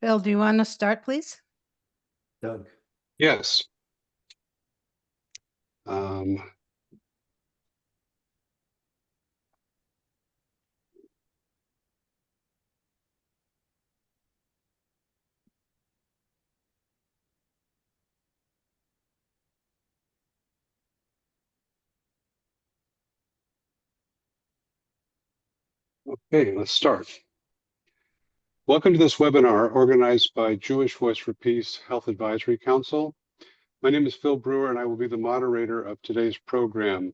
Bill, do you want to start, please? Doug. Yes. Okay, let's start. Welcome to this webinar organized by Jewish Voice for Peace Health Advisory Council. My name is Phil Brewer and I will be the moderator of today's program.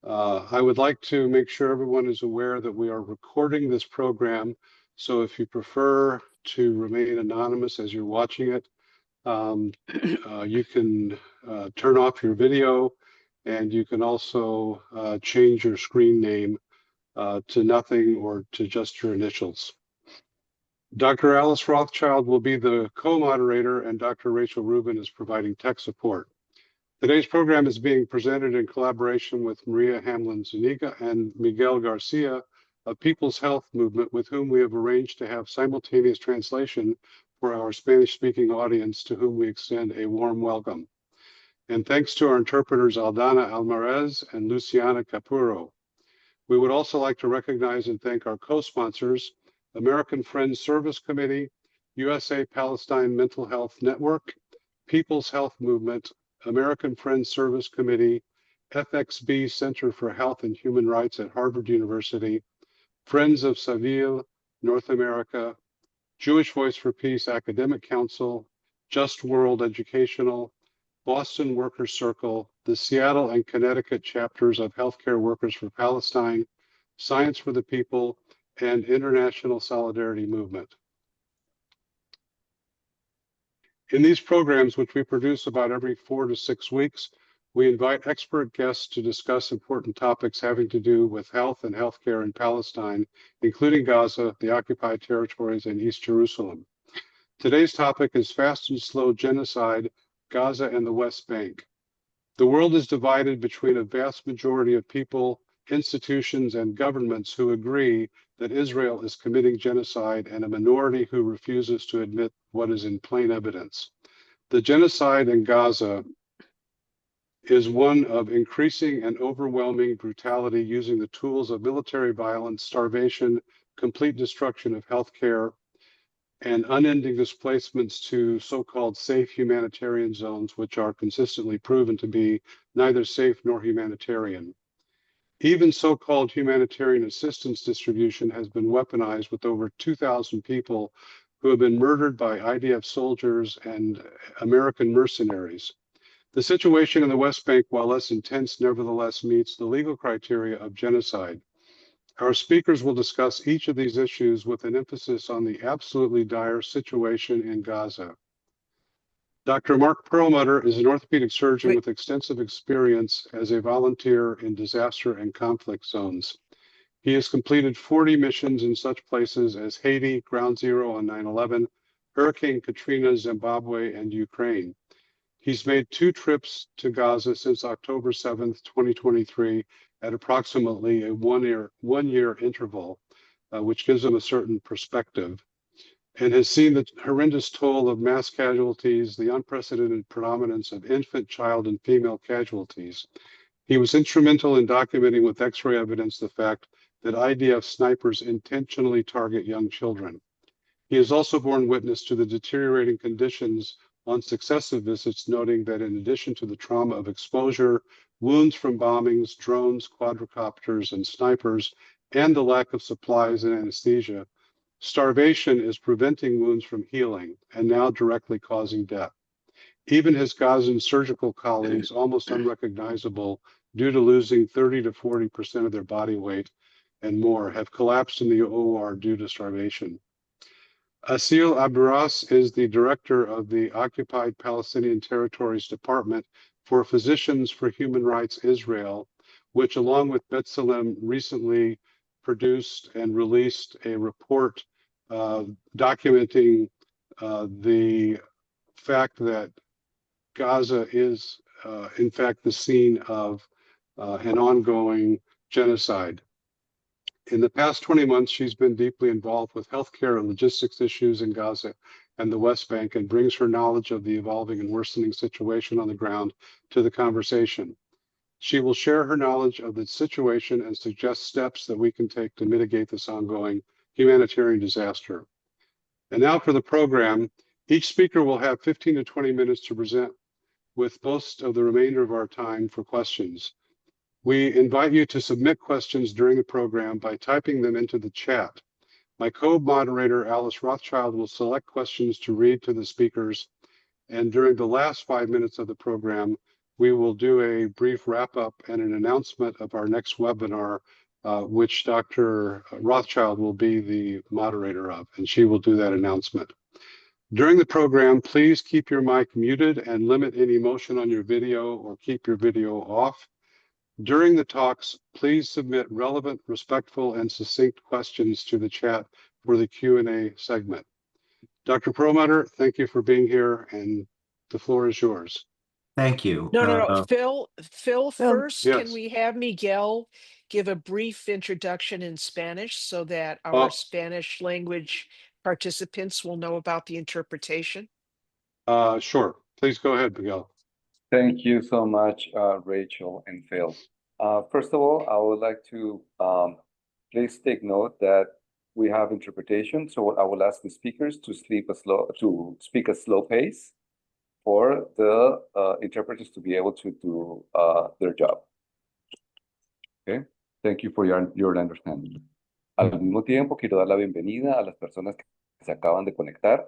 I would like to make sure everyone is aware that we are recording this program, so if you prefer to remain anonymous as you're watching it, you can turn off your video, and you can also change your screen name to nothing or to just your initials. Dr. Alice Rothschild will be the co-moderator, and Dr. Rachel Rubin is providing tech support. Today's program is being presented in collaboration with Maria Hamlin-Zuniga and Miguel Garcia of People's Health Movement, with whom we have arranged to have simultaneous translation for our Spanish-speaking audience, to whom we extend a warm welcome. And thanks to our interpreters Aldana Almarez and Luciana Capuro. We would also like to recognize and thank our co-sponsors, American Friends Service Committee, USA Palestine Mental Health Network, People's Health Movement, American Friends Service Committee, FXB Center for Health and Human Rights at Harvard University, Friends of Seville, North America, Jewish Voice for Peace Academic Council, Just World Educational, Boston Workers Circle, the Seattle and Connecticut chapters of Healthcare Workers for Palestine, Science for the People, and International Solidarity Movement. In these programs, which we produce about every 4 to 6 weeks, we invite expert guests to discuss important topics having to do with health and healthcare in Palestine, including Gaza, the occupied territories, and East Jerusalem. Today's topic is Fast and Slow Genocide, Gaza and the West Bank. The world is divided between a vast majority of people, institutions, and governments who agree that Israel is committing genocide, and a minority who refuses to admit what is in plain evidence. The genocide in Gaza is one of increasing and overwhelming brutality, using the tools of military violence, starvation, complete destruction of healthcare, and unending displacements to so-called safe humanitarian zones, which are consistently proven to be neither safe nor humanitarian. Even so-called humanitarian assistance distribution has been weaponized, with over 2,000 people who have been murdered by IDF soldiers and American mercenaries. The situation in the West Bank, while less intense, nevertheless meets the legal criteria of genocide. Our speakers will discuss each of these issues with an emphasis on the absolutely dire situation in Gaza. Dr. Mark Perlmutter is an orthopedic surgeon with extensive experience as a volunteer in disaster and conflict zones. He has completed 40 missions in such places as Haiti, Ground Zero on 9/11, Hurricane Katrina, Zimbabwe, and Ukraine. He's made 2 trips to Gaza since October 7th, 2023, at approximately a one-year interval, which gives him a certain perspective, and has seen the horrendous toll of mass casualties, the unprecedented predominance of infant, child, and female casualties. He was instrumental in documenting with X-ray evidence the fact that IDF snipers intentionally target young children. He has also borne witness to the deteriorating conditions on successive visits, noting that in addition to the trauma of exposure, wounds from bombings, drones, quadricopters, and snipers, and the lack of supplies and anesthesia, starvation is preventing wounds from healing and now directly causing death. Even his Gazan surgical colleagues, almost unrecognizable due to losing 30 to 40% of their body weight and more, have collapsed in the OR due to starvation. Aseel Aburass is the director of the Occupied Palestinian Territories Department for Physicians for Human Rights Israel, which, along with B'Tselem, recently produced and released a report documenting the fact that Gaza is, in fact, the scene of an ongoing genocide. In the past 20 months, she's been deeply involved with healthcare and logistics issues in Gaza, and the West Bank and brings her knowledge of the evolving and worsening situation on the ground to the conversation. She will share her knowledge of the situation and suggest steps that we can take to mitigate this ongoing humanitarian disaster. And now for the program. Each speaker will have 15 to 20 minutes to present, with most of the remainder of our time for questions. We invite you to submit questions during the program by typing them into the chat. My co-moderator, Alice Rothschild, will select questions to read to the speakers. And during the last 5 minutes of the program, we will do a brief wrap-up and an announcement of our next webinar, which Dr. Rothschild will be the moderator of, and she will do that announcement. During the program, please keep your mic muted and limit any motion on your video or keep your video off. During the talks, please submit relevant, respectful, and succinct questions to the chat for the Q&A segment. Dr. Perlmutter, thank you for being here, and the floor is yours. Thank you. No. Phil, first, Yes. can we have Miguel give a brief introduction in Spanish so that our Oh. Spanish language participants will know about the interpretation? Sure. Please go ahead, Miguel. Thank you so much, Rachel and Phil. First of all, I would like to please take note that we have interpretation, so I will ask the speakers to speak a slow pace for the interpreters to be able to do their job. Okay, thank you for your understanding. Al mismo tiempo, quiero dar la bienvenida a las personas que se acaban de conectar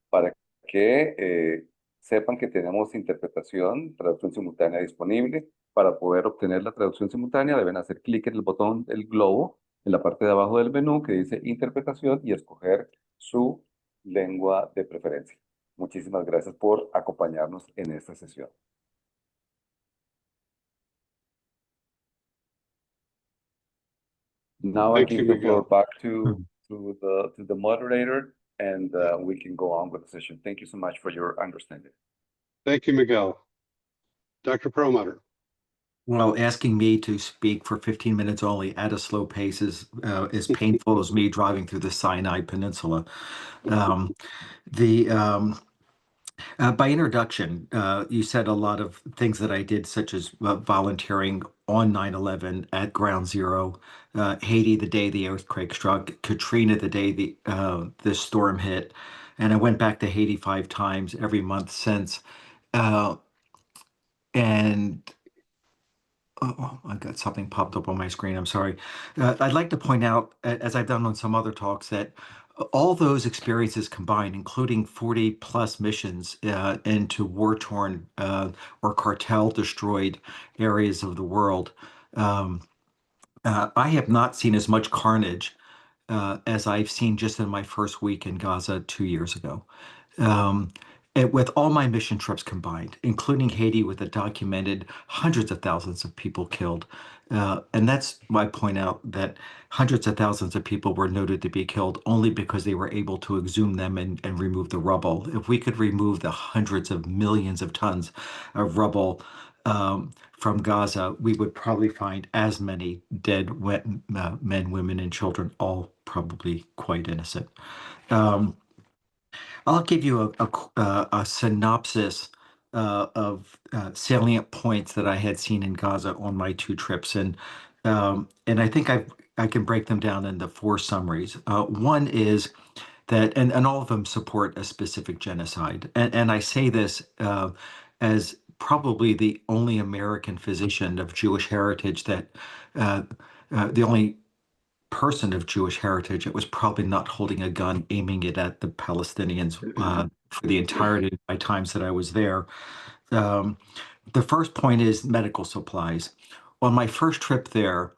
para que sepan que tenemos interpretación, traducción simultánea disponible. Para poder obtener la traducción simultánea, deben hacer clic en el botón del globo en la parte de abajo del menú que dice interpretación y escoger su lengua de preferencia. Muchísimas gracias por acompañarnos en esta sesión. Now I give the floor back to the moderator, and we can go on with the session. Thank you so much for your understanding. Thank you, Miguel. Dr. Perlmutter. Well, asking me to speak for 15 minutes only at a slow pace is as painful as me driving through the Sinai Peninsula. By introduction, you said a lot of things that I did, such as volunteering on 9/11 at Ground Zero, Haiti the day the earthquake struck, Katrina the day the storm hit, and I went back to Haiti 5 times every month since. Oh, I got something popped up on my screen. I'm sorry. I'd like to point out, as I've done on some other talks, that all those experiences combined, including 40 plus missions into war-torn or cartel-destroyed areas of the world, I have not seen as much carnage as I've seen just in my first week in Gaza 2 years ago. With all my mission trips combined, including Haiti, with the documented hundreds of thousands of people killed. And that's why I point out that hundreds of thousands of people were noted to be killed only because they were able to exhume them and remove the rubble. If we could remove the hundreds of millions of tons of rubble from Gaza, we would probably find as many dead men, women, and children, all probably quite innocent. I'll give you a synopsis of salient points that I had seen in Gaza on my 2 trips, and I think I can break them down into 4 summaries. One is that, and all of them support a specific genocide, and I say this as probably the only American physician of Jewish heritage that the only person of Jewish heritage that was probably not holding a gun aiming it at the Palestinians for the entirety of my times that I was there. The first point is medical supplies. On my first trip there,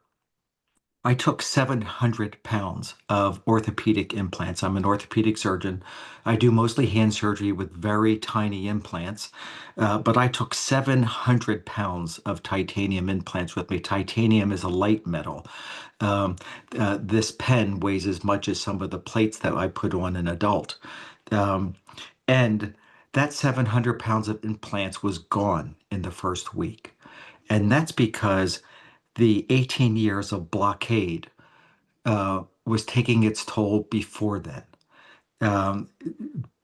I took 700 pounds of orthopedic implants. I'm an orthopedic surgeon. I do mostly hand surgery with very tiny implants, but I took 700 pounds of titanium implants with me. Titanium is a light metal. This pen weighs as much as some of the plates that I put on an adult. And that 700 pounds of implants was gone in the first week. And that's because the 18 years of blockade was taking its toll before then.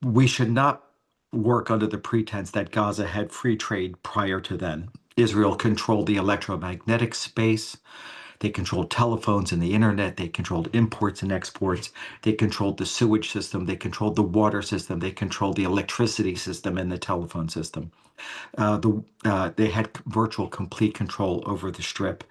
we should not work under the pretense that Gaza had free trade prior to then. Israel controlled the electromagnetic space. They controlled telephones and the internet. They controlled imports and exports. They controlled the sewage system. They controlled the water system. They controlled the electricity system and the telephone system. They had virtual complete control over the strip.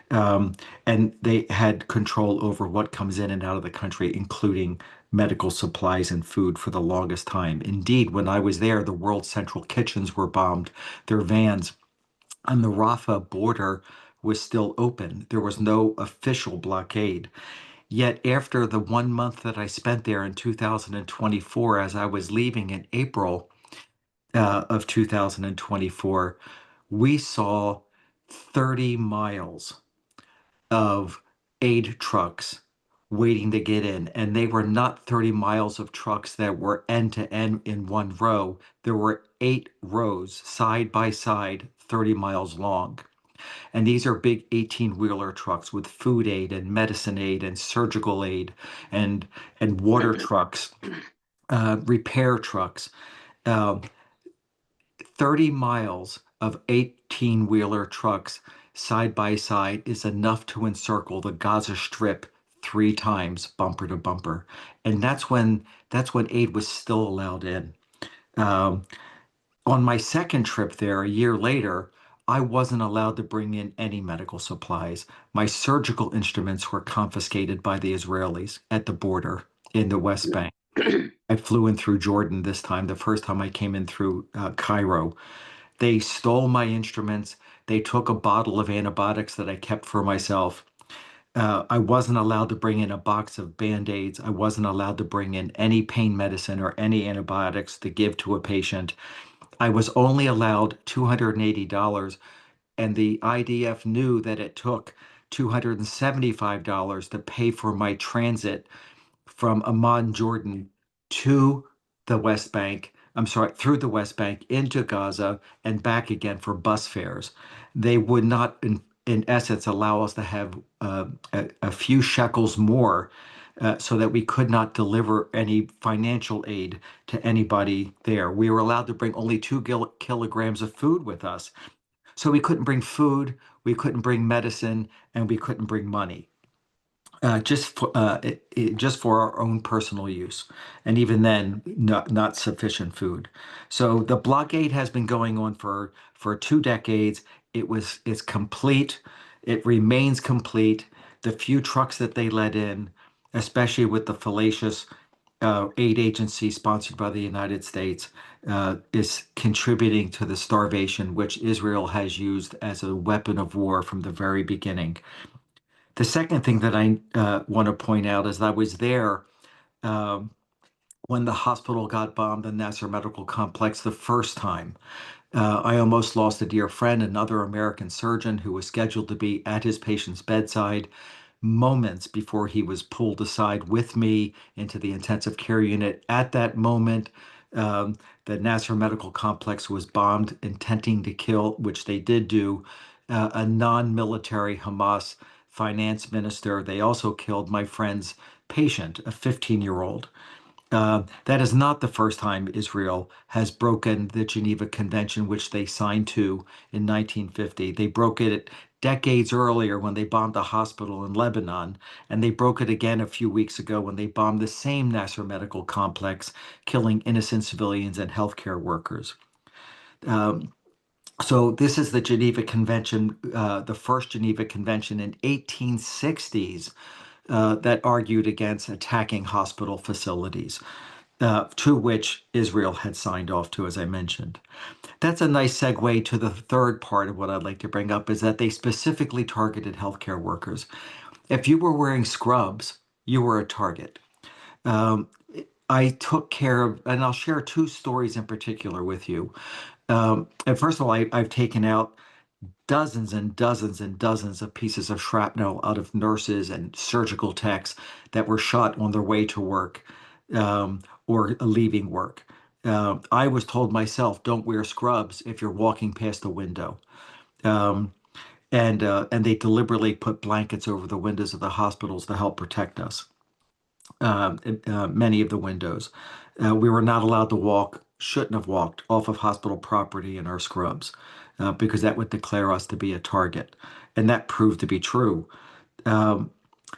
And they had control over what comes in and out of the country, including medical supplies and food for the longest time. Indeed, when I was there, the World Central Kitchens were bombed, their vans, and the Rafah border was still open. There was no official blockade. Yet, after the 1 month that I spent there in 2024, as I was leaving in April of 2024, we saw 30 miles of aid trucks waiting to get in. And they were not 30 miles of trucks that were end to end in one row. There were 8 rows side by side, 30 miles long. And these are big 18-wheeler trucks with food aid and medicine aid and surgical aid and water trucks, repair trucks. Uh, 30 miles of 18-wheeler trucks side by side is enough to encircle the Gaza Strip 3 times, bumper to bumper. And that's when aid was still allowed in. On my second trip there, a year later, I wasn't allowed to bring in any medical supplies. My surgical instruments were confiscated by the Israelis at the border in the West Bank. I flew in through Jordan this time, the first time I came in through Cairo. They stole my instruments. They took a bottle of antibiotics that I kept for myself. I wasn't allowed to bring in a box of Band-Aids. I wasn't allowed to bring in any pain medicine or any antibiotics to give to a patient. I was only allowed $280, and the IDF knew that it took $275 to pay for my transit from Amman, Jordan to the West Bank. I'm sorry, through the West Bank into Gaza and back again for bus fares. They would not, in essence, allow us to have a few shekels more so that we could not deliver any financial aid to anybody there. We were allowed to bring only 2 kilograms of food with us. So we couldn't bring food, we couldn't bring medicine, and we couldn't bring money. Just for our own personal use, and even then, not sufficient food. So the blockade has been going on for 2 decades. It's complete. It remains complete. The few trucks that they let in, especially with the fallacious aid agency sponsored by the United States, is contributing to the starvation which Israel has used as a weapon of war from the very beginning. The second thing that I want to point out is I was there when the hospital got bombed, the Nasser Medical Complex, the first time. I almost lost a dear friend, another American surgeon who was scheduled to be at his patient's bedside moments before he was pulled aside with me into the intensive care unit. At that moment, the Nasser Medical Complex was bombed, intending to kill, which they did do, a non-military Hamas finance minister. They also killed my friend's patient, a 15-year-old. That is not the first time Israel has broken the Geneva Convention, which they signed to in 1950. They broke it decades earlier when they bombed a hospital in Lebanon, and they broke it again a few weeks ago when they bombed the same Nasser Medical Complex, killing innocent civilians and healthcare workers. So this is the Geneva Convention, the first Geneva Convention in 1860s that argued against attacking hospital facilities, to which Israel had signed off to, as I mentioned. That's a nice segue to the third part of what I'd like to bring up, is that they specifically targeted healthcare workers. If you were wearing scrubs, you were a target. I took care of, and I'll share 2 stories in particular with you. And first of all, I've taken out dozens and dozens and dozens of pieces of shrapnel out of nurses and surgical techs that were shot on their way to work or leaving work. I was told myself, don't wear scrubs if you're walking past a window. And they deliberately put blankets over the windows of the hospitals to help protect us, many of the windows. We were not allowed to walk, shouldn't have walked off of hospital property in our scrubs because that would declare us to be a target. And that proved to be true. Um,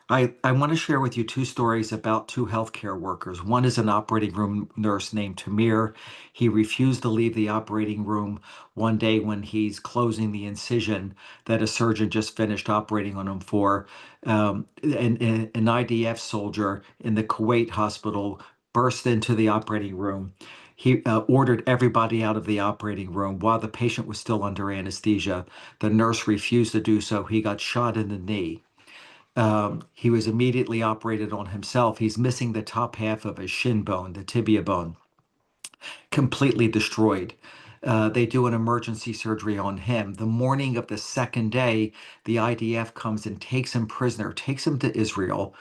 I want to share with you two stories about two healthcare workers. One is an operating room nurse named Tamir. He refused to leave the operating room one day when he's closing the incision that a surgeon just finished operating on him for. An IDF soldier in the Kuwait hospital burst into the operating room. He ordered everybody out of the operating room while the patient was still under anesthesia. The nurse refused to do so. He got shot in the knee. He was immediately operated on himself. He's missing the top half of his shin bone, the tibia bone, completely destroyed. They do an emergency surgery on him. The morning of the second day, the IDF comes and takes him prisoner, takes him to Israel,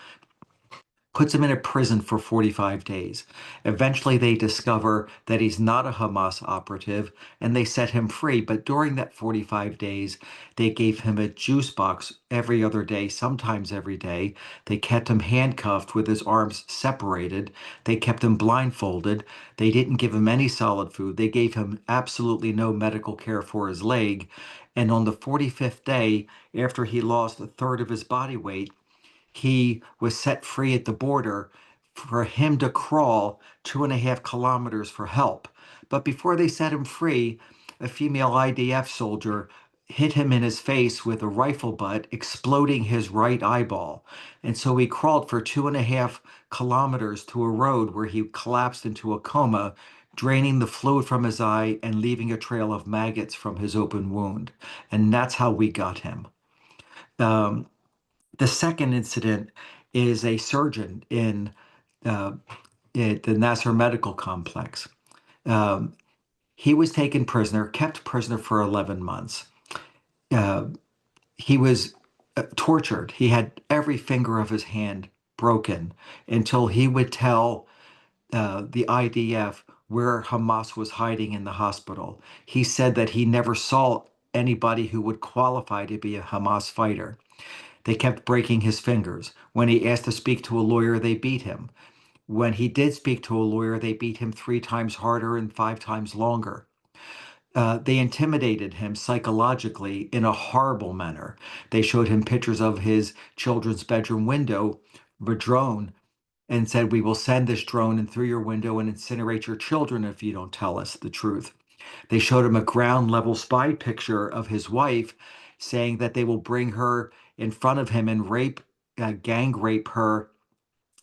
puts him in a prison for 45 days. Eventually, they discover that he's not a Hamas operative and they set him free. But during that 45 days, they gave him a juice box every other day, sometimes every day. They kept him handcuffed with his arms separated. They kept him blindfolded. They didn't give him any solid food. They gave him absolutely no medical care for his leg. And on the 45th day, after he lost a third of his body weight, he was set free at the border for him to crawl 2.5 kilometers for help. But before they set him free, a female IDF soldier hit him in his face with a rifle butt, exploding his right eyeball. And so he crawled for 2.5 kilometers to a road where he collapsed into a coma, draining the fluid from his eye and leaving a trail of maggots from his open wound. And that's how we got him. Um, the second incident is a surgeon uh, at the Nasser Medical Complex. Um, he was taken prisoner, kept prisoner for 11 months. Uh, he was tortured. He had every finger of his hand broken until he would tell the IDF where Hamas was hiding in the hospital. He said that he never saw anybody who would qualify to be a Hamas fighter. They kept breaking his fingers. When he asked to speak to a lawyer, they beat him. When he did speak to a lawyer, they beat him 3 times harder and 5 times longer. They intimidated him psychologically in a horrible manner. They showed him pictures of his children's bedroom window, a drone, and said, "We will send this drone in through your window and incinerate your children if you don't tell us the truth." They showed him a ground level spy picture of his wife, saying that they will bring her in front of him and gang rape her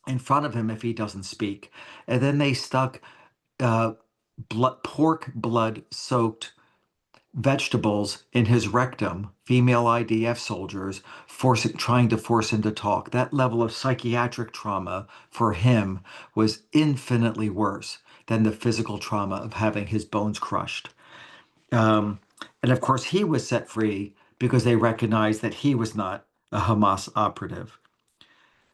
in front of him if he doesn't speak. And then they stuck uh, pork blood soaked vegetables in his rectum, female IDF soldiers, trying to force him to talk. That level of psychiatric trauma for him was infinitely worse than the physical trauma of having his bones crushed. And of course, he was set free because they recognized that he was not a Hamas operative.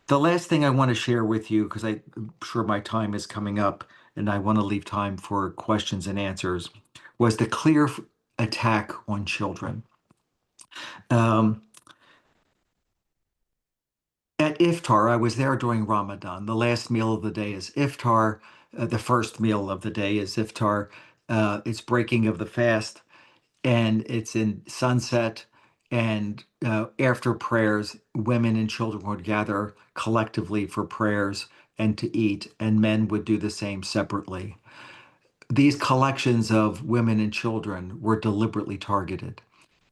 The last thing I want to share with you, because I'm sure my time is coming up and I want to leave time for questions and answers, was the clear attack on children. Um, at Iftar, I was there during Ramadan. The last meal of the day is Iftar. The first meal of the day is Iftar. It's breaking of the fast, and it's in sunset. And after prayers, women and children would gather collectively for prayers and to eat, and men would do the same separately. These collections of women and children were deliberately targeted.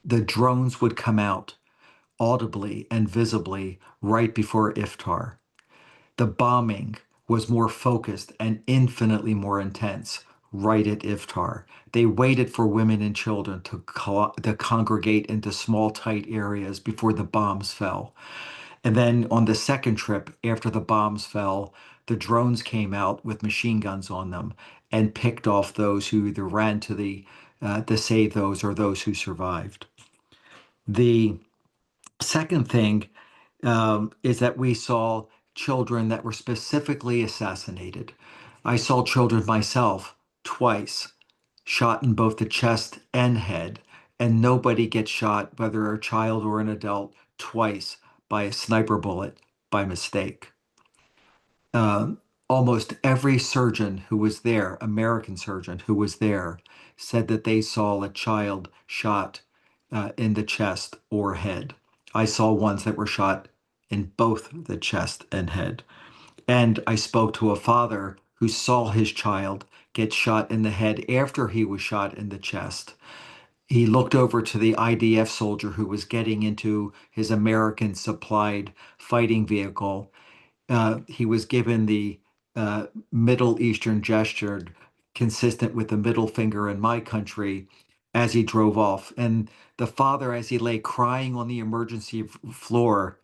The drones would come out audibly and visibly right before Iftar. The bombing was more focused and infinitely more intense right at Iftar. They waited for women and children to congregate into small, tight areas before the bombs fell. And then on the second trip, after the bombs fell, the drones came out with machine guns on them and picked off those who either ran to save those or those who survived. The second thing is that we saw children that were specifically assassinated. I saw children myself twice, shot in both the chest and head, and nobody gets shot, whether a child or an adult, twice by a sniper bullet by mistake. almost every surgeon who was there, American surgeon who was there, said that they saw a child shot in the chest or head. I saw ones that were shot in both the chest and head. And I spoke to a father who saw his child get shot in the head after he was shot in the chest. He looked over to the IDF soldier who was getting into his American supplied fighting vehicle. He was given the Middle Eastern gesture consistent with the middle finger in my country as he drove off. And the father, as he lay crying on the emergency floor,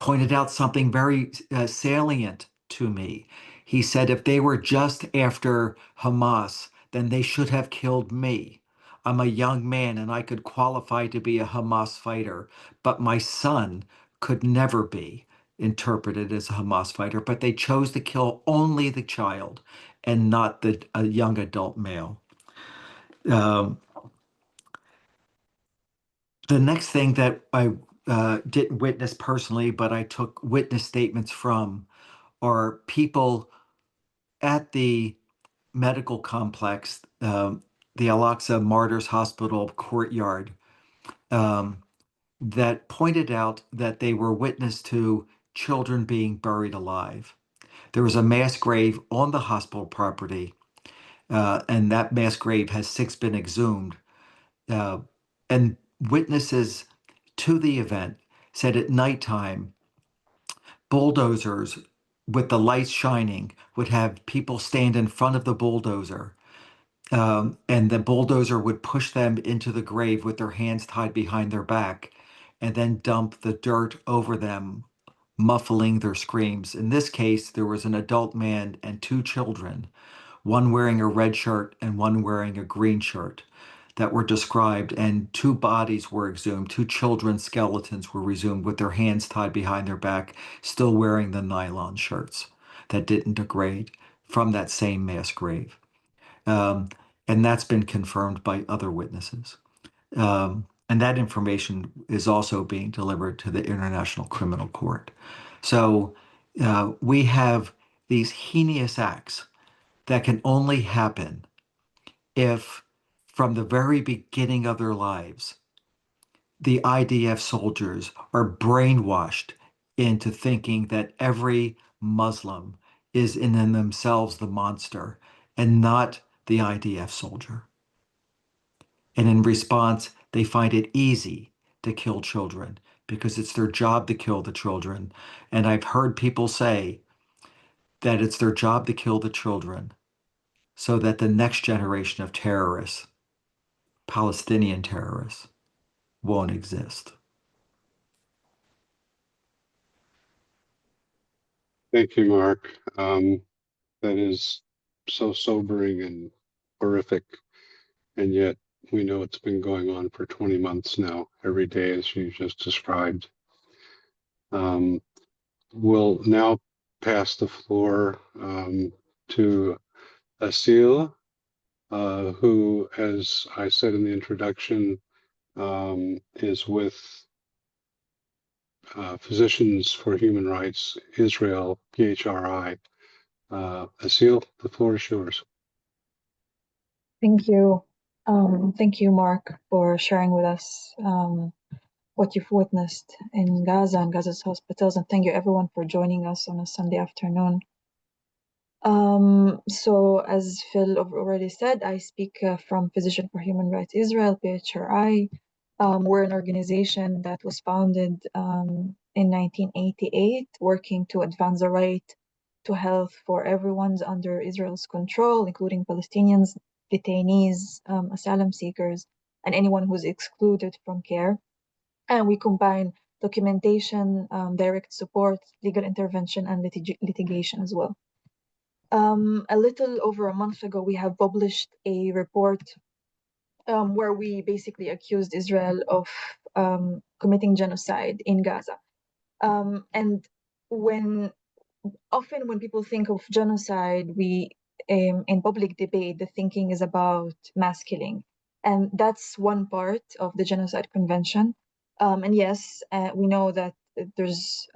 pointed out something very salient to me. He said, if they were just after Hamas, then they should have killed me. I'm a young man and I could qualify to be a Hamas fighter, but my son could never be interpreted as a Hamas fighter. But they chose to kill only the child and not a young adult male. The next thing that I didn't witness personally, but I took witness statements from, are people at the medical complex, the Al-Aqsa Martyrs Hospital courtyard, that pointed out that they were witness to children being buried alive. There was a mass grave on the hospital property, and that mass grave has since been exhumed. And witnesses to the event said at nighttime, bulldozers with the lights shining would have people stand in front of the bulldozer, and the bulldozer would push them into the grave with their hands tied behind their back and then dump the dirt over them, muffling their screams. In this case, there was an adult man and two children, one wearing a red shirt and one wearing a green shirt, that were described, and two bodies were exhumed. Two children's skeletons were exhumed with their hands tied behind their back, still wearing the nylon shirts that didn't degrade from that same mass grave. And that's been confirmed by other witnesses. And that information is also being delivered to the International Criminal Court. So we have these heinous acts that can only happen if, from the very beginning of their lives, the IDF soldiers are brainwashed into thinking that every Muslim is in themselves the monster and not the IDF soldier. And in response, they find it easy to kill children because it's their job to kill the children. And I've heard people say that it's their job to kill the children so that the next generation of terrorists, Palestinian terrorists, won't exist. Thank you, Mark. That is so sobering and horrific. And yet we know it's been going on for 20 months now, every day, as you just described. We'll now pass the floor to Aseel, who, as I said in the introduction, is with Physicians for Human Rights Israel, PHRI. Aseel, the floor is yours. Thank you. Thank you, Mark, for sharing with us what you've witnessed in Gaza and Gaza's hospitals. And thank you, everyone, for joining us on a Sunday afternoon. So, as Phil already said, I speak from Physicians for Human Rights Israel, PHRI. We're an organization that was founded in 1988, working to advance the right to health for everyone's under Israel's control, including Palestinians, detainees, asylum seekers, and anyone who's excluded from care. And we combine documentation, direct support, legal intervention, and litigation as well. A little over a month ago, we have published a report where we basically accused Israel of committing genocide in Gaza. And often when people think of genocide, in public debate, the thinking is about mass killing. And that's one part of the Genocide Convention. And yes, we know that there's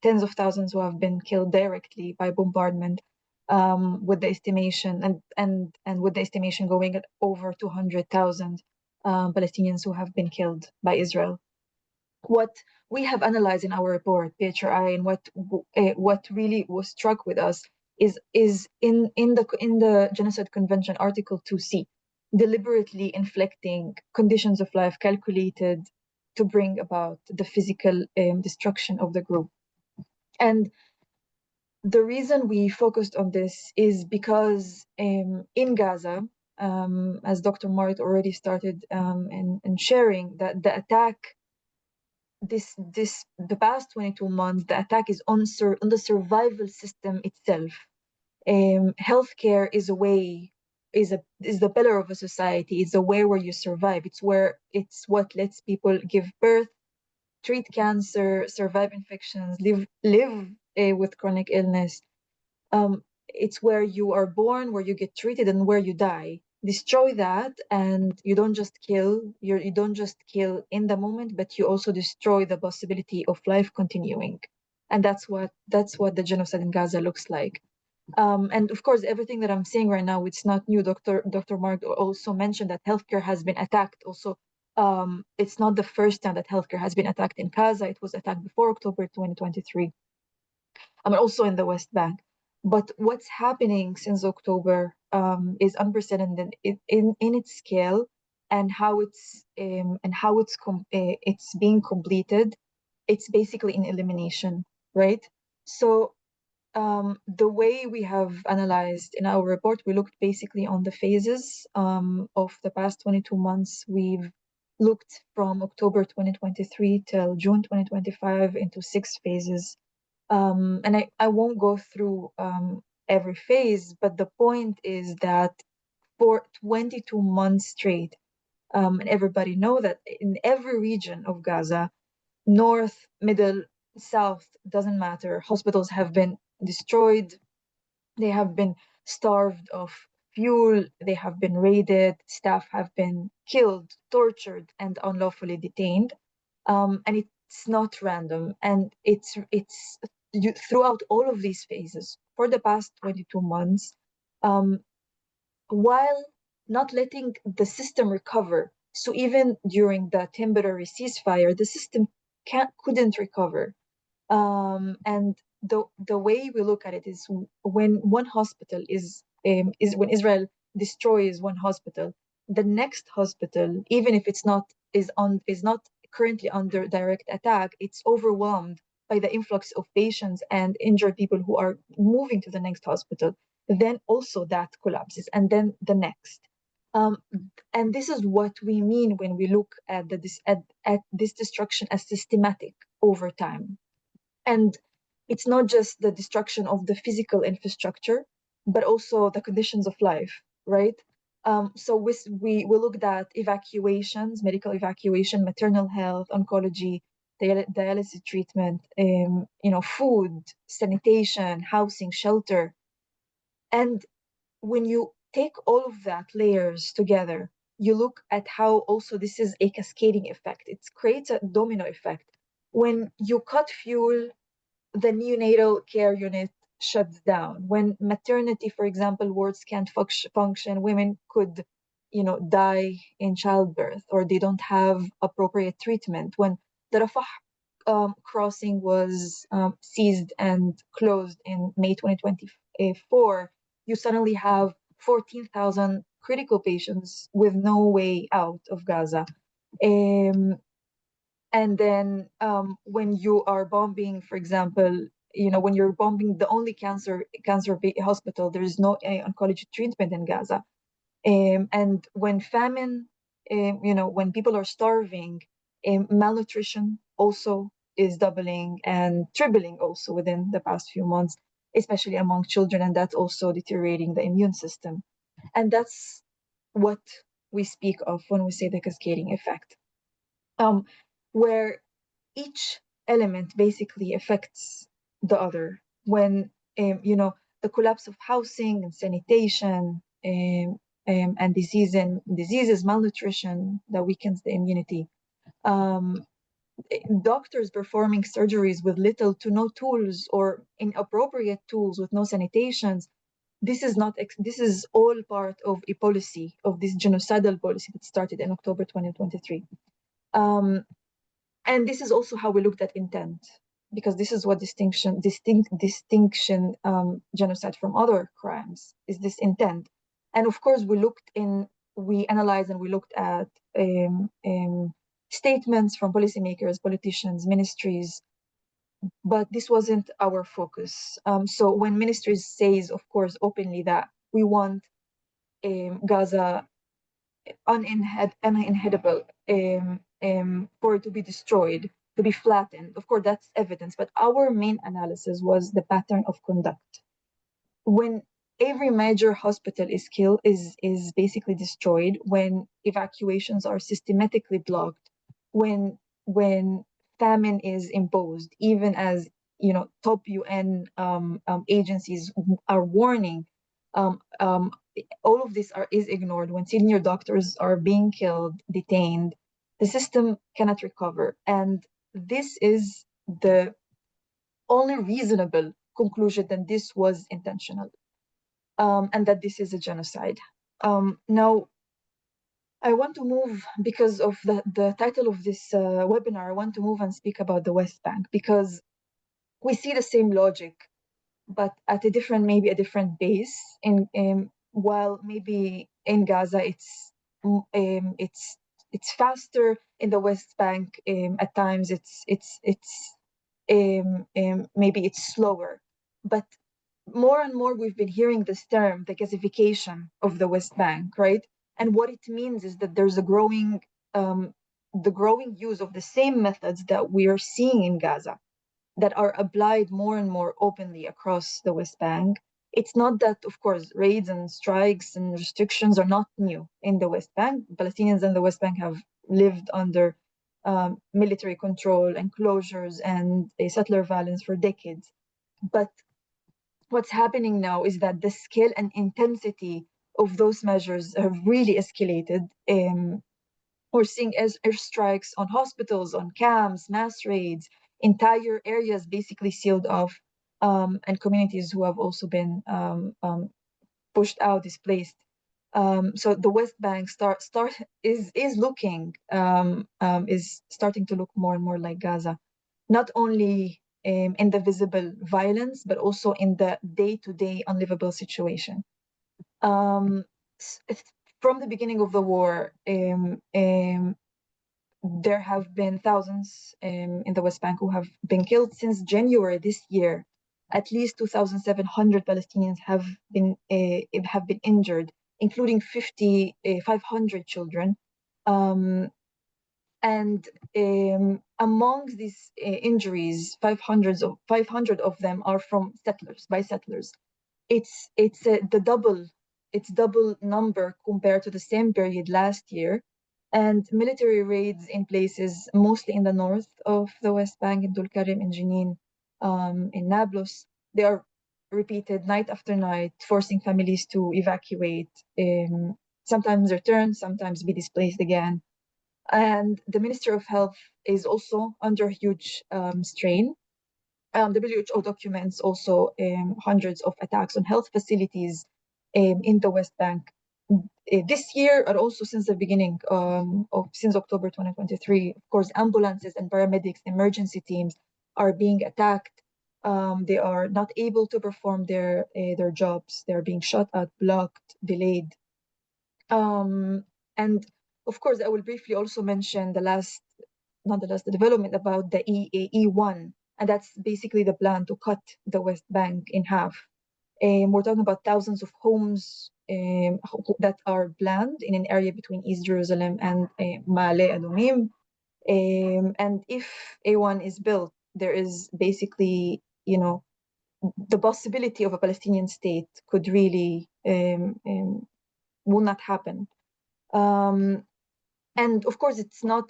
tens of thousands who have been killed directly by bombardment, with the estimation and with the estimation going at over 200,000 Palestinians who have been killed by Israel. What we have analyzed in our report, PHRI, and what really was struck with us is in the Genocide Convention, Article 2C, deliberately inflicting conditions of life calculated to bring about the physical destruction of the group. And the reason we focused on this is because in Gaza, as Dr. Marit already started in sharing, that the attack, the past 22 months, the attack is on the survival system itself. Healthcare is the pillar of a society. It's a way where you survive. It's what lets people give birth, treat cancer, survive infections, live with chronic illness. It's where you are born, where you get treated, and where you die. Destroy that, and you don't just kill. You don't just kill in the moment, but you also destroy the possibility of life continuing. And that's what the genocide in Gaza looks like. And of course, everything that I'm saying right now, it's not new. Dr. Mark also mentioned that healthcare has been attacked. Also, it's not the first time that healthcare has been attacked in Gaza. It was attacked before October 2023. Also in the West Bank. But what's happening since October is unprecedented in its scale and how it's being completed. It's basically an elimination, right? So the way we have analyzed in our report, we looked basically on the phases of the past 22 months. We've looked from October 2023 till June 2025 into 6 phases. And I won't go through every phase, but the point is that for 22 months straight, and everybody know that in every region of Gaza, north, middle, south, doesn't matter, hospitals have been destroyed, they have been starved of fuel, they have been raided, staff have been killed, tortured, and unlawfully detained. And it's not random, and it's throughout all of these phases for the past 22 months, while not letting the system recover. So even during the temporary ceasefire, the system couldn't recover. And the way we look at it is when one hospital is when Israel destroys one hospital, the next hospital, even if it's not is not currently under direct attack, it's overwhelmed by the influx of patients and injured people who are moving to the next hospital. Then also that collapses, and then the next. And this is what we mean when we look at this destruction as systematic over time. And it's not just the destruction of the physical infrastructure, but also the conditions of life, right? So we looked at evacuations, medical evacuation, maternal health, oncology, dialysis treatment, food, sanitation, housing, shelter. And when you take all of that layers together, you look at how also this is a cascading effect. It creates a domino effect. When you cut fuel, the neonatal care unit shuts down. When maternity, for example, wards can't function, women could, die in childbirth, or they don't have appropriate treatment. When the Rafah crossing was seized and closed in May 2024, you suddenly have 14,000 critical patients with no way out of Gaza. And then when you are bombing, for example, when you're bombing the only cancer hospital, there is no oncology treatment in Gaza. And when famine, when people are starving, malnutrition also is doubling and tripling also within the past few months, especially among children, and that's also deteriorating the immune system. And that's what we speak of when we say the cascading effect, where each element basically affects the other. When the collapse of housing and sanitation, and diseases, malnutrition that weakens the immunity, doctors performing surgeries with little to no tools or inappropriate tools with no sanitations. This is all part of a policy, of this genocidal policy that started in October 2023. And this is also how we looked at intent, because this is what distinction genocide from other crimes is, this intent. And of course, we analyzed and we looked at statements from policymakers, politicians, ministries, but this wasn't our focus. So when ministries says, of course, openly that we want Gaza uninhabitable, for it to be destroyed, to be flattened, of course, that's evidence. But our main analysis was the pattern of conduct. When every major hospital is basically destroyed, when evacuations are systematically blocked, when famine is imposed, even as top UN agencies are warning, all of this is ignored. When senior doctors are being killed, detained, the system cannot recover. And this is the only reasonable conclusion that this was intentional, and that this is a genocide. Now, I want to move, because of the title of this webinar, I want to move and speak about the West Bank, because we see the same logic, but at maybe a different base. While maybe in Gaza it's faster, in the West Bank at times maybe it's slower. But more and more we've been hearing this term, the Gazification of the West Bank, right? And what it means is that there's a growing use of the same methods that we are seeing in Gaza, that are applied more and more openly across the West Bank. It's not that, of course, raids and strikes and restrictions are not new in the West Bank. Palestinians in the West Bank have lived under military control and closures and a settler violence for decades. But what's happening now is that the scale and intensity of those measures have really escalated. We're seeing airstrikes on hospitals, on camps, mass raids, entire areas basically sealed off, and communities who have also been pushed out, displaced. So the West Bank is starting to look more and more like Gaza, not only in the visible violence, but also in the day-to-day unlivable situation. From the beginning of the war, there have been thousands in the West Bank who have been killed. Since January this year, at least 2,700 Palestinians have been injured, including 500 children. And among these injuries, 500 of them are from settlers. It's double number compared to the same period last year. And military raids in places, mostly in the north of the West Bank, in Dul Karim, in Jenin, in Nablus, they are repeated night after night, forcing families to evacuate, sometimes return, sometimes be displaced again. And the Ministry of Health is also under huge strain. WHO documents also hundreds of attacks on health facilities in the West Bank this year, and also since the beginning since October 2023. Of course, ambulances and paramedics, emergency teams are being attacked. They are not able to perform their jobs. They're being shot at, blocked, delayed. And of course, I will briefly also mention the development about the E1, and that's basically the plan to cut the West Bank in half. We're talking about thousands of homes that are planned in an area between East Jerusalem and Ma'ale Adumim. And if A1 is built, there is basically, the possibility of a Palestinian state could really will not happen. And of course,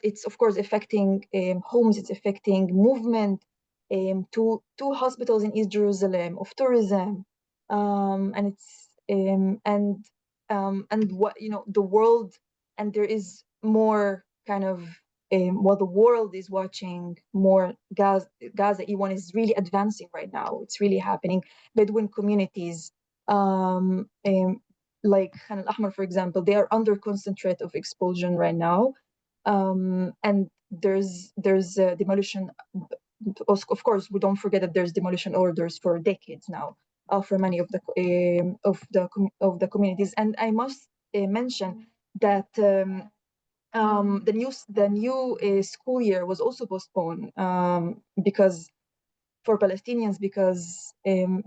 it's of course affecting homes, it's affecting movement to hospitals in East Jerusalem, of tourism, and it's and what the world, and there is more kind of while the world is watching more, Gaza E1 is really advancing right now. It's really happening. Bedouin communities, like Khan al-Ahmar, for example, they are under constant threat of expulsion right now. And there's demolition. Of course, we don't forget that there's demolition orders for decades now for many of the communities. And I must mention that the new school year was also postponed because for Palestinians, because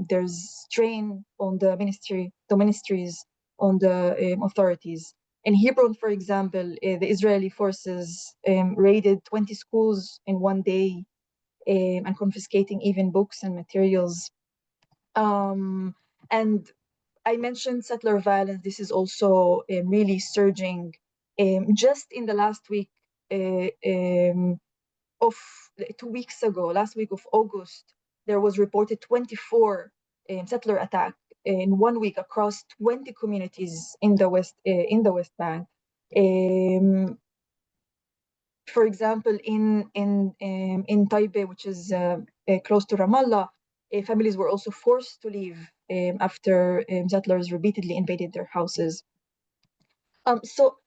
there's strain on the ministries, on the authorities. In Hebron, for example, the Israeli forces raided 20 schools in one day and confiscating even books and materials. And I mentioned settler violence. This is also really surging. Just in the last week of 2 weeks ago, last week of August, there was reported 24 settler attack in 1 week across 20 communities in the West Bank. For example, in Taipei, which is close to Ramallah, families were also forced to leave after settlers repeatedly invaded their houses. So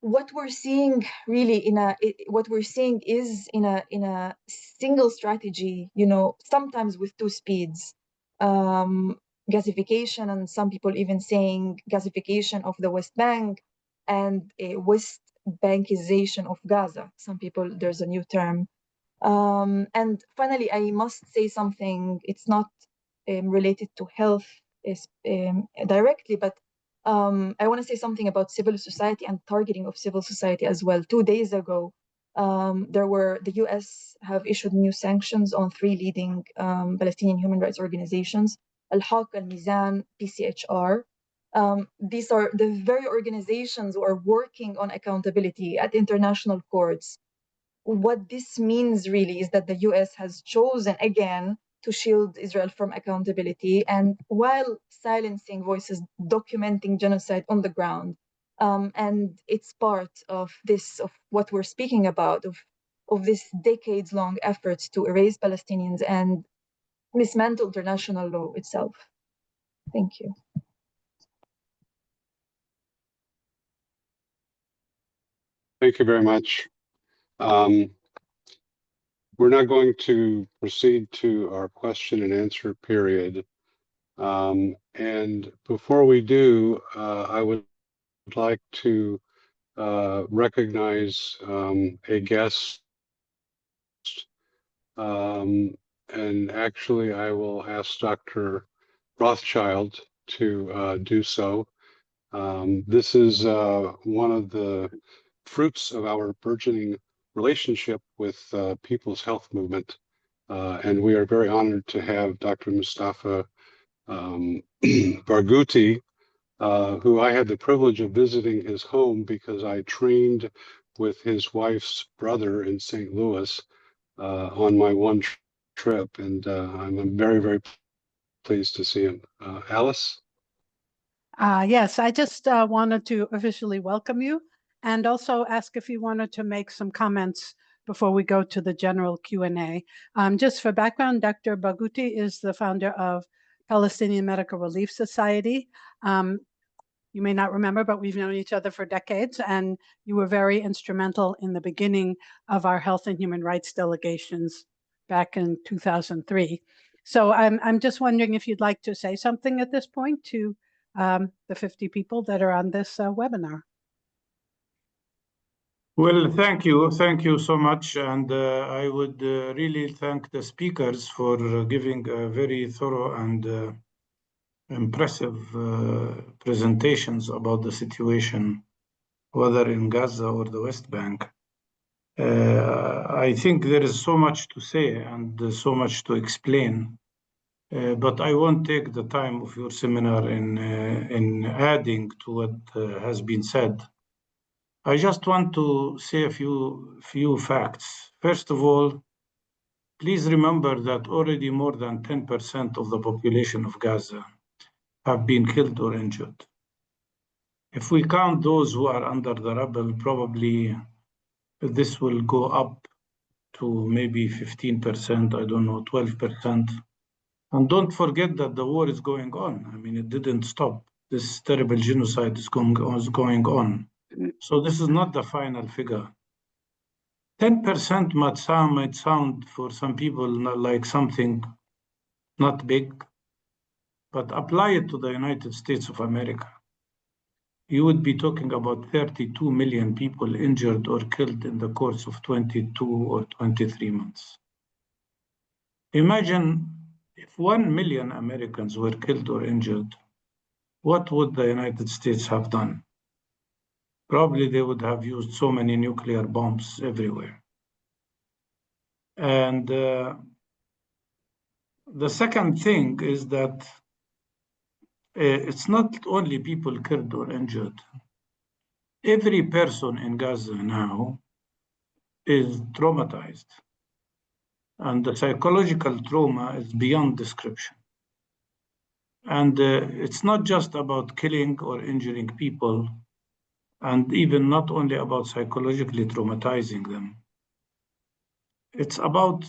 what we're seeing really is in a single strategy, sometimes with two speeds, gasification, and some people even saying gasification of the West Bank and a West Bankization of Gaza. Some people, there's a new term. And finally, I must say something. It's not related to health directly, but I want to say something about civil society and targeting of civil society as well. 2 days ago, the US have issued new sanctions on 3 leading Palestinian human rights organizations, HAC, Al-Mizan, PCHR. These are the very organizations who are working on accountability at international courts. What this means really is that the US has chosen again to shield Israel from accountability, and while silencing voices documenting genocide on the ground. And it's part of what we're speaking about, of this decades-long efforts to erase Palestinians and dismantle international law itself. Thank you. Thank you very much. We're now going to proceed to our question and answer period. And before we do, I would like to recognize a guest. And actually, I will ask Dr. Rothschild to do so. This is one of the fruits of our burgeoning relationship with People's Health Movement. And we are very honored to have Dr. Mustafa Barghouti, who I had the privilege of visiting his home because I trained with his wife's brother in St. Louis on my one trip. And I'm very, very pleased to see him. Alice? Yes, I just wanted to officially welcome you and also ask if you wanted to make some comments before we go to the general Q&A. Just for background, Dr. Barghouti is the founder of Palestinian Medical Relief Society. You may not remember, but we've known each other for decades, and you were very instrumental in the beginning of our health and human rights delegations back in 2003. So I'm just wondering if you'd like to say something at this point to the 50 people that are on this webinar. Well, thank you. Thank you so much. And I would really thank the speakers for giving a very thorough and impressive presentations about the situation, whether in Gaza or the West Bank. I think there is so much to say and so much to explain, but I won't take the time of your seminar in adding to what has been said. I just want to say a few facts. First of all, please remember that already more than 10% of the population of Gaza have been killed or injured. If we count those who are under the rubble, probably this will go up to maybe 15%, I don't know, 12%. And don't forget that the war is going on. I mean, it didn't stop. This terrible genocide is going on. So this is not the final figure. 10% might sound for some people like something not big, but apply it to the United States of America. You would be talking about 32 million people injured or killed in the course of 22 or 23 months. Imagine if 1 million Americans were killed or injured, what would the United States have done? Probably they would have used so many nuclear bombs everywhere. And the second thing is that it's not only people killed or injured. Every person in Gaza now is traumatized. And the psychological trauma is beyond description. And it's not just about killing or injuring people, and even not only about psychologically traumatizing them. It's about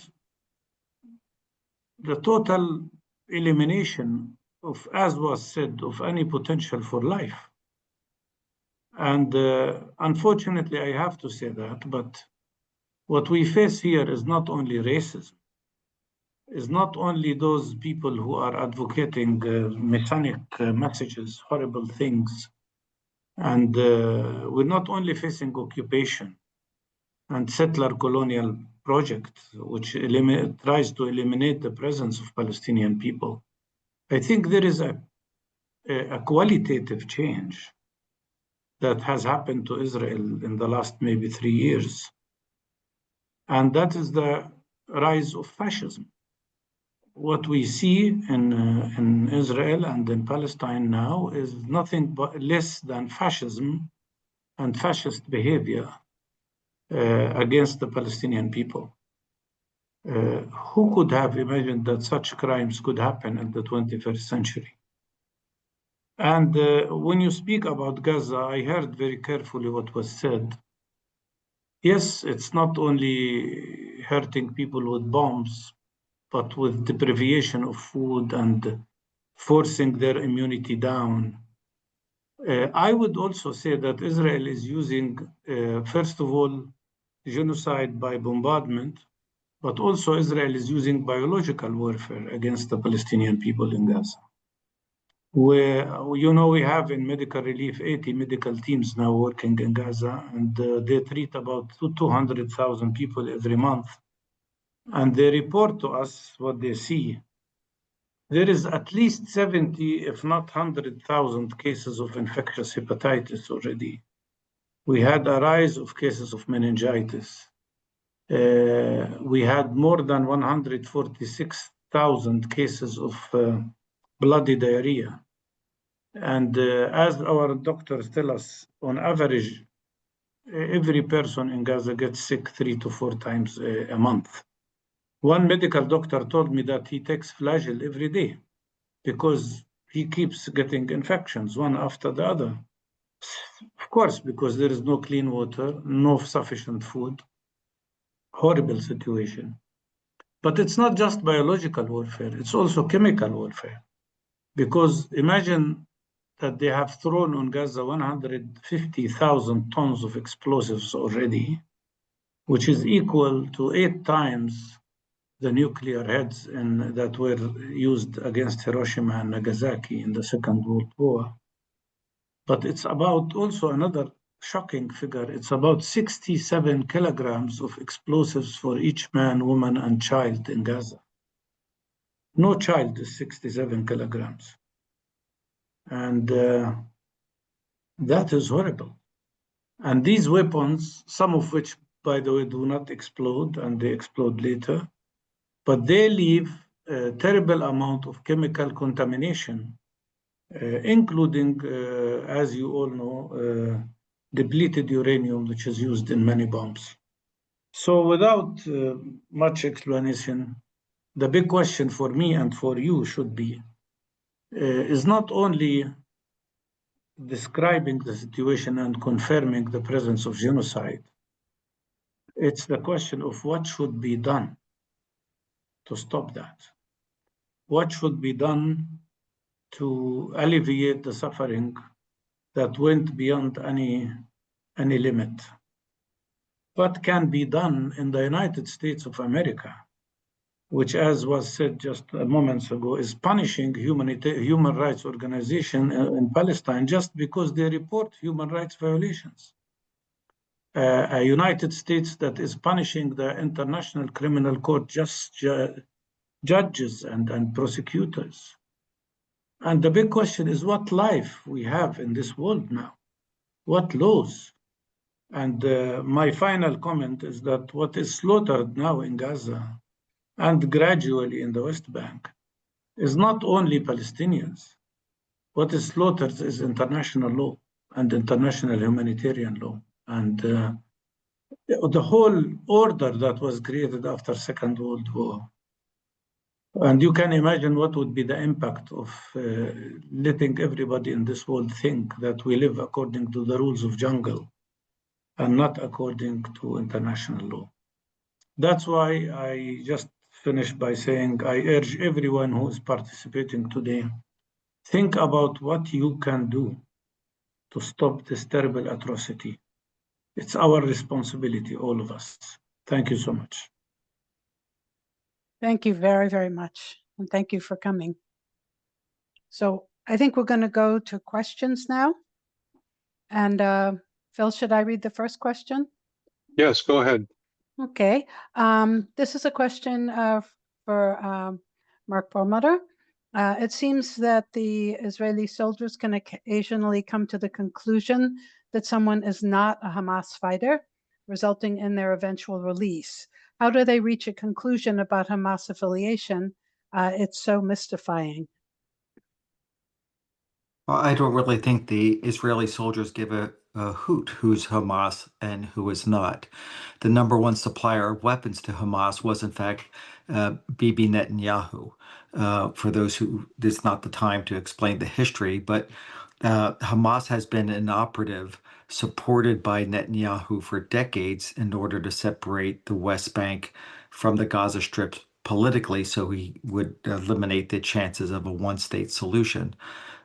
the total elimination of, as was said, of any potential for life. And unfortunately, I have to say that, but what we face here is not only racism, is not only those people who are advocating messianic messages, horrible things, and we're not only facing occupation and settler colonial project, which tries to eliminate the presence of Palestinian people. I think there is a qualitative change that has happened to Israel in the last maybe 3 years. And that is the rise of fascism. What we see in Israel and in Palestine now is nothing but less than fascism and fascist behavior against the Palestinian people. Who could have imagined that such crimes could happen in the 21st century? And when you speak about Gaza, I heard very carefully what was said. Yes, it's not only hurting people with bombs, but with deprivation of food and forcing their immunity down. I would also say that Israel is using, first of all, genocide by bombardment, but also Israel is using biological warfare against the Palestinian people in Gaza. Where, you know, we have in medical relief 80 medical teams now working in Gaza, and they treat about 200,000 people every month. And they report to us what they see. There is at least 70, if not 100,000 cases of infectious hepatitis already. We had a rise of cases of meningitis. We had more than 146,000 cases of bloody diarrhea. And as our doctors tell us, on average, every person in Gaza gets sick 3 to 4 times a month. One medical doctor told me that he takes Flagyl every day because he keeps getting infections one after the other. Of course, because there is no clean water, no sufficient food, horrible situation. But it's not just biological warfare, it's also chemical warfare. Because imagine that they have thrown on Gaza 150,000 tons of explosives already, which is equal to 8 times the nuclear heads that were used against Hiroshima and Nagasaki in the Second World War. But it's about also another shocking figure. It's about 67 kilograms of explosives for each man, woman, and child in Gaza. No child is 67 kilograms. And that is horrible. And these weapons, some of which, by the way, do not explode, and they explode later, but they leave a terrible amount of chemical contamination, including, as you all know, depleted uranium, which is used in many bombs. So without much explanation, the big question for me and for you should be, is not only describing the situation and confirming the presence of genocide, It's the question of what should be done to stop that. What should be done to alleviate the suffering that went beyond any limit? What can be done in the United States of America, which, as was said just moments ago, is punishing human rights organizations in Palestine just because they report human rights violations? A United States that is punishing the International Criminal Court judges and prosecutors. And the big question is what life we have in this world now, what laws. And my final comment is that what is slaughtered now in Gaza and gradually in the West Bank is not only Palestinians. What is slaughtered is international law and international humanitarian law. And the whole order that was created after Second World War. And you can imagine what would be the impact of letting everybody in this world think that we live according to the rules of jungle and not according to international law. That's why I just finished by saying I urge everyone who is participating today, think about what you can do to stop this terrible atrocity. It's our responsibility, all of us. Thank you so much. Thank you very, very much. And thank you for coming. So I think we're going to go to questions now. And Phil, should I read the first question? Yes, go ahead. Okay. This is a question for Mark Perlmutter. It seems that the Israeli soldiers can occasionally come to the conclusion that someone is not a Hamas fighter, resulting in their eventual release. How do they reach a conclusion about Hamas affiliation? It's so mystifying. Well, I don't really think the Israeli soldiers give a hoot who's Hamas and who is not. The number one supplier of weapons to Hamas was, in fact, Bibi Netanyahu. For those who, this is not the time to explain the history, but Hamas has been an operative supported by Netanyahu for decades in order to separate the West Bank from the Gaza Strip politically, so he would eliminate the chances of a one-state solution.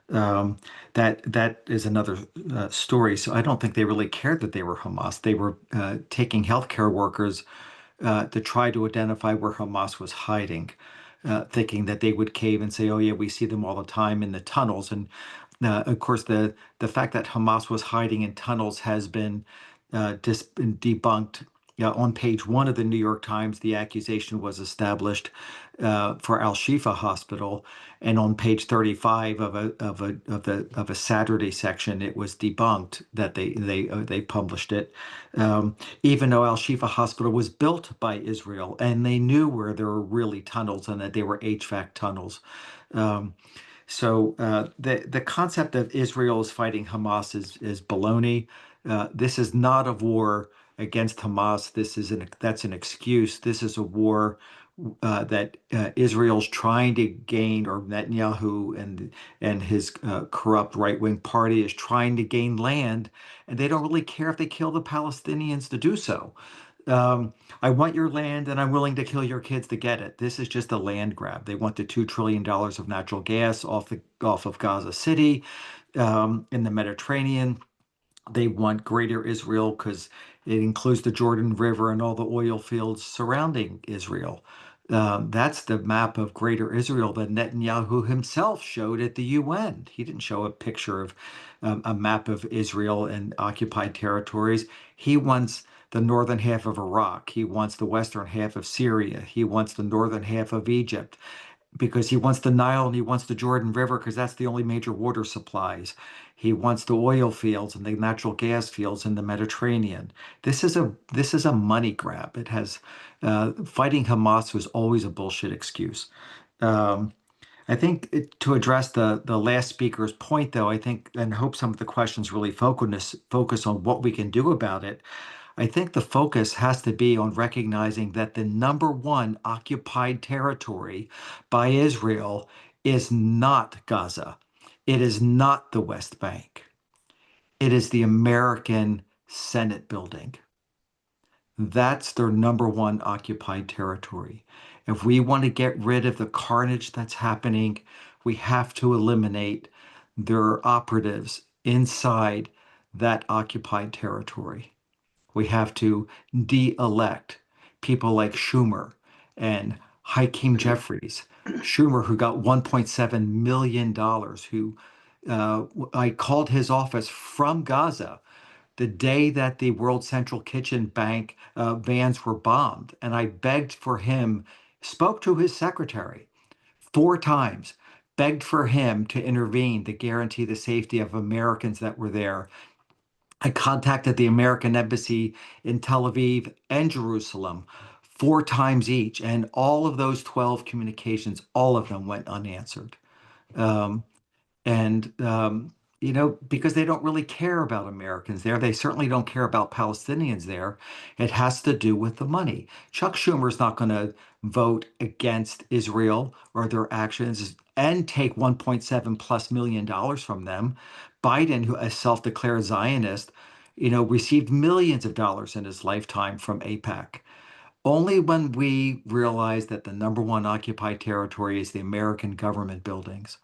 That is another story. So I don't think they really cared that they were Hamas. They were taking healthcare workers to try to identify where Hamas was hiding, thinking that they would cave and say, "Oh yeah, we see them all the time in the tunnels." And of course, the fact that Hamas was hiding in tunnels has been debunked. On page 1 of the New York Times, the accusation was established for Al Shifa Hospital, and on page 35 of a Saturday section, it was debunked that they published it, even though Al Shifa Hospital was built by Israel, and they knew where there were really tunnels and that they were HVAC tunnels. So the concept of Israel is fighting Hamas is baloney. This is not a war against Hamas. That's an excuse. This is a war that Israel's trying to gain, or Netanyahu and his corrupt right-wing party is trying to gain land, and they don't really care if they kill the Palestinians to do so. I want your land and I'm willing to kill your kids to get it. This is just a land grab. They want the $2 trillion of natural gas off of Gaza City, in the Mediterranean. They want Greater Israel because it includes the Jordan River and all the oil fields surrounding Israel. That's the map of Greater Israel that Netanyahu himself showed at the UN. He didn't show a picture of a map of Israel and occupied territories. He wants the northern half of Iraq. He wants the western half of Syria. He wants the northern half of Egypt, because he wants the Nile and he wants the Jordan River because that's the only major water supplies. He wants the oil fields and the natural gas fields in the Mediterranean. This is a money grab. It has fighting Hamas was always a bullshit excuse. I think to address the last speaker's point, though, I think and hope some of the questions really focus on what we can do about it. I think the focus has to be on recognizing that the number one occupied territory by Israel is not Gaza. It is not the West Bank. It is the American Senate building. That's their number one occupied territory. If we want to get rid of the carnage that's happening, we have to eliminate their operatives inside that occupied territory. We have to de-elect people like Schumer and Hakeem Jeffries. Schumer, who got $1.7 million, who I called his office from Gaza the day that the World Central Kitchen Bank vans were bombed. And I begged for him, spoke to his secretary 4 times, begged for him to intervene to guarantee the safety of Americans that were there. I contacted the American embassy in Tel Aviv and Jerusalem 4 times each, and all of those 12 communications, all of them went unanswered. Um, and because they don't really care about Americans there, they certainly don't care about Palestinians there. It has to do with the money. Chuck Schumer's not going to vote against Israel or their actions and take $1.7+ million from them. Biden, who a self-declared Zionist, received millions of dollars in his lifetime from AIPAC. Only when we realize that the number one occupied territory is the American government buildings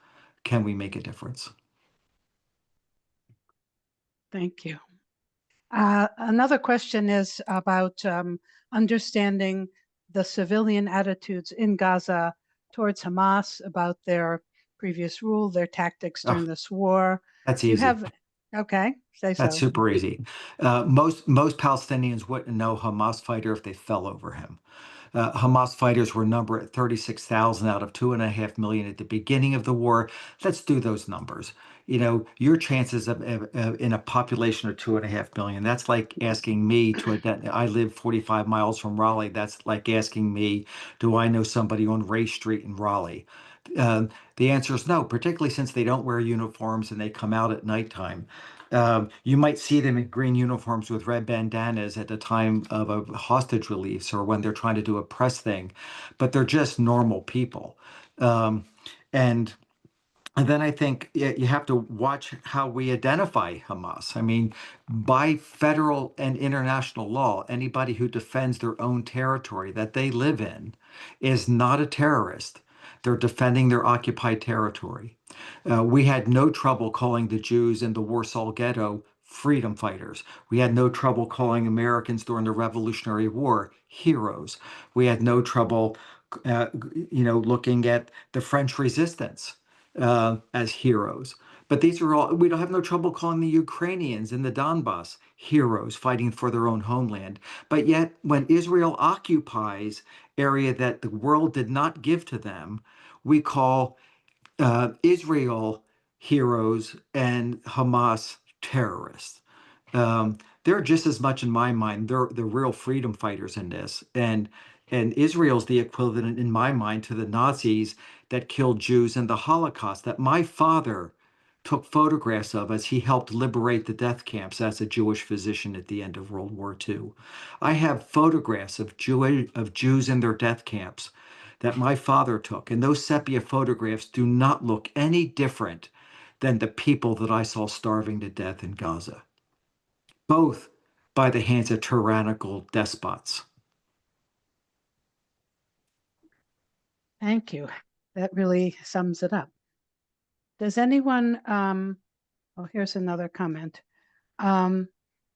can we make a difference. Thank you. Another question is about understanding the civilian attitudes in Gaza towards Hamas, about their previous rule, their tactics during this war. That's Do you easy. have, okay, say so. That's super easy. Most Palestinians wouldn't know Hamas fighter if they fell over him. Hamas fighters were numbered at 36,000 out of 2.5 million at the beginning of the war. Let's do those numbers. Your chances of in a population of 2.5 million, that's like asking me I live 45 miles from Raleigh. That's like asking me, do I know somebody on Ray Street in Raleigh? The answer is no, particularly since they don't wear uniforms and they come out at nighttime. You might see them in green uniforms with red bandanas at the time of a hostage release or when they're trying to do a press thing, but they're just normal people. And then I think you have to watch how we identify Hamas. I mean, by federal and international law, anybody who defends their own territory that they live in is not a terrorist. They're defending their occupied territory. We had no trouble calling the Jews in the Warsaw Ghetto freedom fighters. We had no trouble calling Americans during the Revolutionary War heroes. We had no trouble, looking at the French resistance as heroes. But we don't have no trouble calling the Ukrainians in the Donbass heroes fighting for their own homeland. But yet, when Israel occupies area that the world did not give to them, we call Israel heroes and Hamas terrorists. They're just as much, in my mind, they're the real freedom fighters in this. And Israel's the equivalent, in my mind, to the Nazis that killed Jews in the Holocaust, that my father took photographs of as he helped liberate the death camps as a Jewish physician at the end of World War II. I have photographs of Jews in their death camps that my father took, and those sepia photographs do not look any different than the people that I saw starving to death in Gaza, both by the hands of tyrannical despots. Thank you. That really sums it up. Does anyone, here's another comment.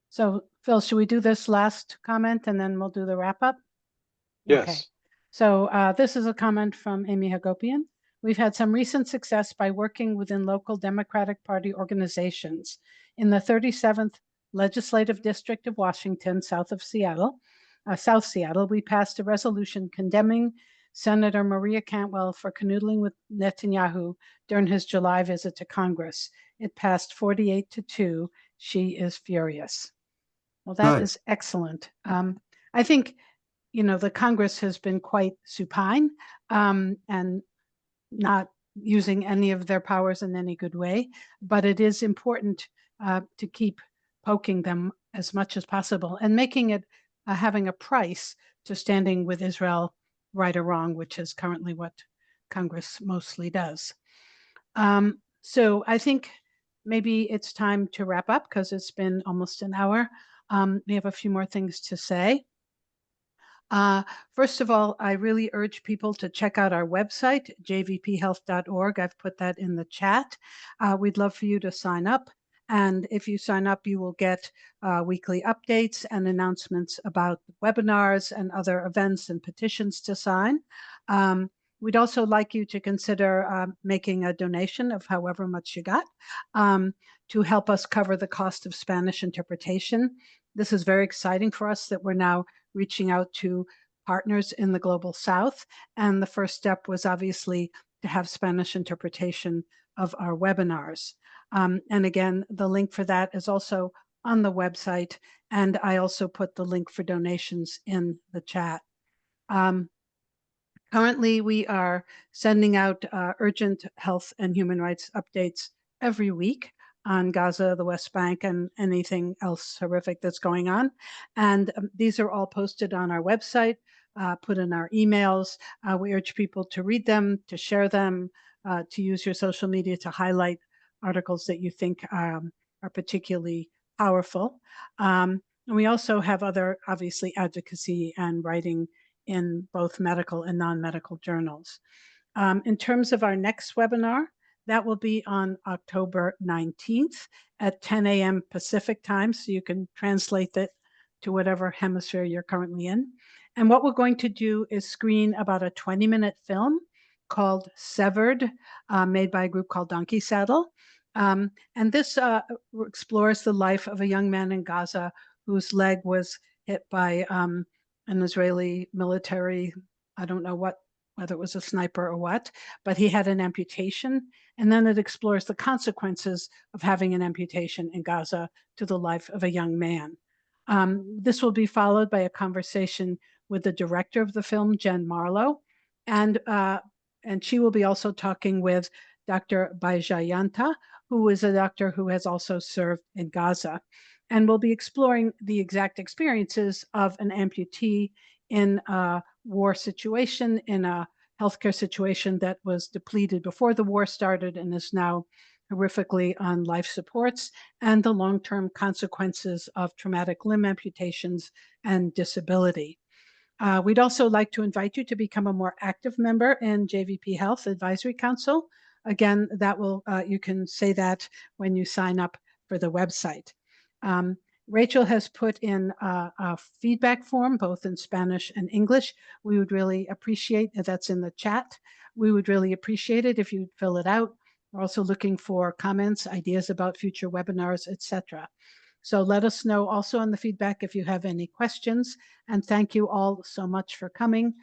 So Phil, should we do this last comment and then we'll do the wrap up? Yes. Okay. So this is a comment from Amy Hagopian. We've had some recent success by working within local Democratic Party organizations. In the 37th Legislative District of Washington, South Seattle, we passed a resolution condemning Senator Maria Cantwell for canoodling with Netanyahu during his July visit to Congress. It passed 48-2. She is furious. Well, that is excellent. I think, the Congress has been quite supine and not using any of their powers in any good way, but it is important to keep poking them as much as possible and making it having a price to standing with Israel, right or wrong, which is currently what Congress mostly does. So I think maybe it's time to wrap up because it's been almost an hour. We have a few more things to say. First of all, I really urge people to check out our website, jvphealth.org. I've put that in the chat. We'd love for you to sign up. And if you sign up, you will get weekly updates and announcements about webinars and other events and petitions to sign. We'd also like you to consider making a donation of however much you got to help us cover the cost of Spanish interpretation. This is very exciting for us that we're now reaching out to partners in the Global South. And the first step was obviously to have Spanish interpretation of our webinars. And again, the link for that is also on the website. And I also put the link for donations in the chat. Currently, we are sending out urgent health and human rights updates every week on Gaza, the West Bank, and anything else horrific that's going on. And these are all posted on our website, put in our emails. We urge people to read them, to share them, to use your social media to highlight articles that you think are particularly powerful. And we also have other, obviously, advocacy and writing in both medical and non-medical journals. In terms of our next webinar, that will be on October 19th at 10 a.m. Pacific time, so you can translate it to whatever hemisphere you're currently in. And what we're going to do is screen about a 20-minute film called Severed, made by a group called Donkey Saddle. And this explores the life of a young man in Gaza whose leg was hit by an Israeli military, I don't know what, whether it was a sniper or what, but he had an amputation. And then it explores the consequences of having an amputation in Gaza to the life of a young man. This will be followed by a conversation with the director of the film, Jen Marlowe, and she will be also talking with Dr. Baijayanta, who is a doctor who has also served in Gaza. And we'll be exploring the exact experiences of an amputee in a war situation, in a healthcare situation that was depleted before the war started and is now horrifically on life supports, and the long-term consequences of traumatic limb amputations and disability. We'd also like to invite you to become a more active member in JVP Health Advisory Council. Again, that will you can say that when you sign up for the website. Rachel has put in a feedback form, both in Spanish and English. We would really appreciate, that's in the chat, we would really appreciate it if you'd fill it out. We're also looking for comments, ideas about future webinars, etc. So let us know also in the feedback if you have any questions. And thank you all so much for coming.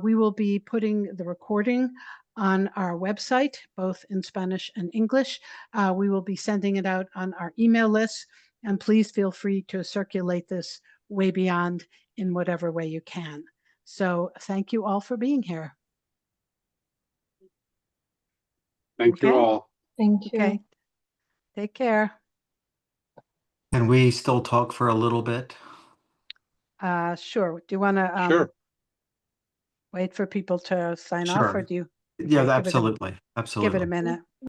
We will be putting the recording on our website, both in Spanish and English. We will be sending it out on our email list. And please feel free to circulate this way beyond in whatever way you can. So thank you all for being here. Thank you all. Thank you. Okay. Take care. Can we still talk for a little bit? Sure. Do you want to Sure. wait for people to sign off, or do you? Yeah, Okay, absolutely. Give it a minute.